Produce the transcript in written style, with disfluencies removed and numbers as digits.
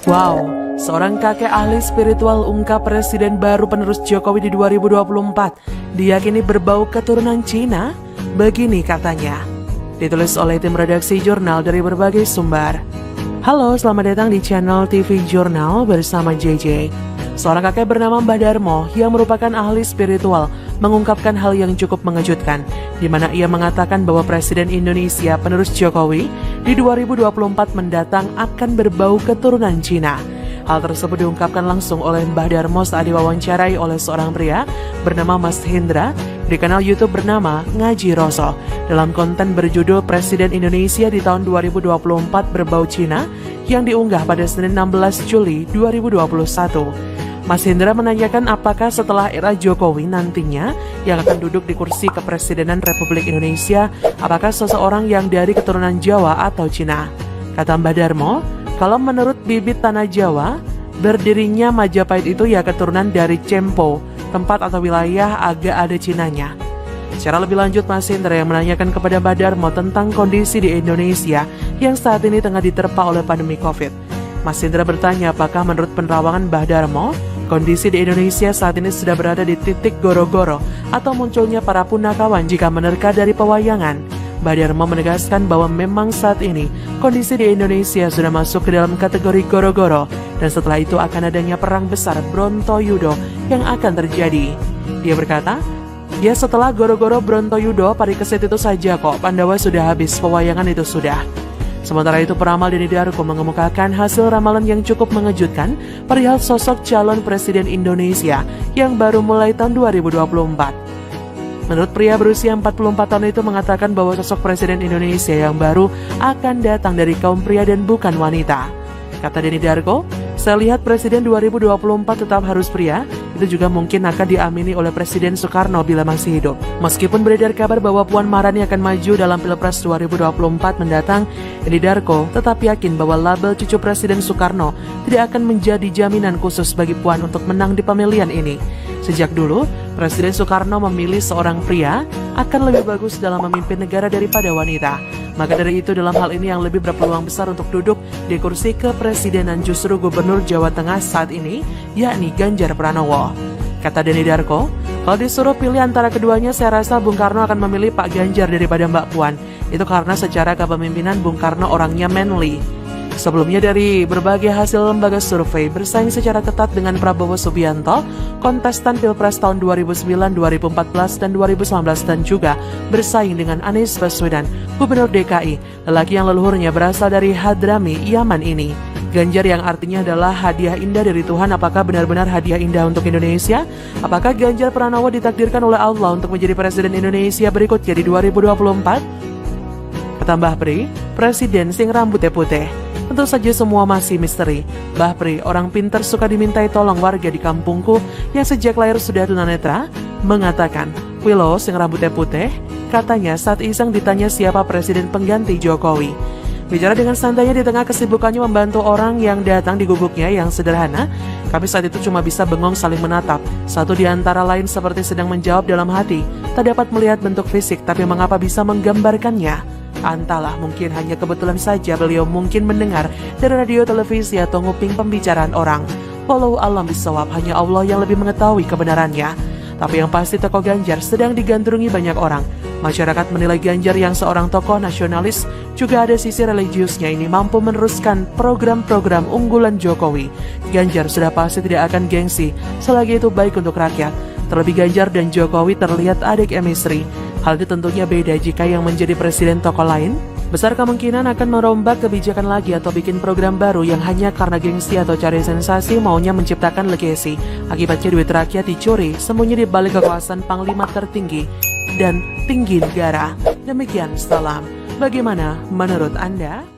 Wow, seorang kakek ahli spiritual ungkap Presiden baru penerus Jokowi di 2024 diyakini berbau keturunan Cina. Begini katanya, ditulis oleh tim redaksi jurnal dari berbagai sumber. Halo, selamat datang di channel TV Jurnal bersama JJ. Seorang kakek bernama Mbah Darmo yang merupakan ahli spiritual mengungkapkan hal yang cukup mengejutkan, di mana ia mengatakan bahwa Presiden Indonesia penerus Jokowi di 2024 mendatang akan berbau keturunan Cina. Hal tersebut diungkapkan langsung oleh Mbah Darmo saat diwawancarai oleh seorang pria bernama Mas Hendra di kanal YouTube bernama Ngaji Roso dalam konten berjudul Presiden Indonesia di tahun 2024 berbau Cina yang diunggah pada Senin 16 Juli 2021. Mas Hendra menanyakan apakah setelah era Jokowi nantinya yang akan duduk di kursi kepresidenan Republik Indonesia, apakah seseorang yang dari keturunan Jawa atau Cina. Kata Mbah Darmo, kalau menurut bibit tanah Jawa, berdirinya Majapahit itu ya keturunan dari Cempo, tempat atau wilayah agak ada Cinanya. Secara lebih lanjut, Mas Hendra yang menanyakan kepada Mbah Darmo tentang kondisi di Indonesia yang saat ini tengah diterpa oleh pandemi COVID. Mas Hendra bertanya apakah menurut penerawangan Mbah Darmo, kondisi di Indonesia saat ini sudah berada di titik goro-goro atau munculnya para punakawan jika menerka dari pewayangan. Mbah Darmo menegaskan bahwa memang saat ini kondisi di Indonesia sudah masuk ke dalam kategori goro-goro dan setelah itu akan adanya perang besar Brontoyudo yang akan terjadi. Dia berkata, ya setelah goro-goro Brontoyudo Parikesit itu saja kok, Pandawa sudah habis, pewayangan itu sudah. Sementara itu peramal Denny Darko mengemukakan hasil ramalan yang cukup mengejutkan perihal sosok calon presiden Indonesia yang baru mulai tahun 2024. Menurut pria berusia 44 tahun itu mengatakan bahwa sosok presiden Indonesia yang baru akan datang dari kaum pria dan bukan wanita. Kata Denny Darko, saya lihat presiden 2024 tetap harus pria, itu juga mungkin akan diamini oleh Presiden Soekarno bila masih hidup. Meskipun beredar kabar bahwa Puan Maharani akan maju dalam Pilpres 2024 mendatang, Denny Darko tetap yakin bahwa label cucu Presiden Soekarno tidak akan menjadi jaminan khusus bagi Puan untuk menang di pemilihan ini. Sejak dulu, Presiden Soekarno memilih seorang pria akan lebih bagus dalam memimpin negara daripada wanita. Maka dari itu dalam hal ini yang lebih berpeluang besar untuk duduk di kursi kepresidenan justru Gubernur Jawa Tengah saat ini, yakni Ganjar Pranowo. Kata Denny Darko, kalau disuruh pilih antara keduanya saya rasa Bung Karno akan memilih Pak Ganjar daripada Mbak Puan. Itu karena secara kepemimpinan Bung Karno orangnya manly. Sebelumnya dari berbagai hasil lembaga survei bersaing secara ketat dengan Prabowo Subianto, kontestan Pilpres tahun 2009, 2014, dan 2019 dan juga bersaing dengan Anies Baswedan, Gubernur DKI, lelaki yang leluhurnya berasal dari Hadrami, Yaman ini. Ganjar yang artinya adalah hadiah indah dari Tuhan, apakah benar-benar hadiah indah untuk Indonesia? Apakah Ganjar Pranowo ditakdirkan oleh Allah untuk menjadi Presiden Indonesia berikutnya di 2024? Kata Mbah Pri, Presiden sing rambutnya putih. Tentu saja semua masih misteri. Mbah Pri, orang pintar suka dimintai tolong warga di kampungku yang sejak lahir sudah tunanetra, mengatakan, Wilo sing rambutnya putih, katanya saat iseng ditanya siapa presiden pengganti Jokowi. Bicara dengan santainya di tengah kesibukannya membantu orang yang datang di gubuknya yang sederhana, kami saat itu cuma bisa bengong saling menatap. Satu di antara lain seperti sedang menjawab dalam hati, tak dapat melihat bentuk fisik tapi mengapa bisa menggambarkannya. Entahlah, mungkin hanya kebetulan saja beliau mungkin mendengar dari radio, televisi, atau nguping pembicaraan orang. Wallahu a'lam bishawab, hanya Allah yang lebih mengetahui kebenarannya. Tapi yang pasti tokoh Ganjar sedang digandrungi banyak orang. Masyarakat menilai Ganjar yang seorang tokoh nasionalis, juga ada sisi religiusnya ini mampu meneruskan program-program unggulan Jokowi. Ganjar sudah pasti tidak akan gengsi, selagi itu baik untuk rakyat. Terlebih Ganjar dan Jokowi terlihat adik chemistry. Hal itu tentunya beda jika yang menjadi presiden tokoh lain. Besar kemungkinan akan merombak kebijakan lagi atau bikin program baru yang hanya karena gengsi atau cari sensasi maunya menciptakan legasi. Akibatnya duit rakyat dicuri, sembunyi di balik kekuasaan panglima tertinggi dan tinggi negara. Demikian, salam. Bagaimana menurut Anda?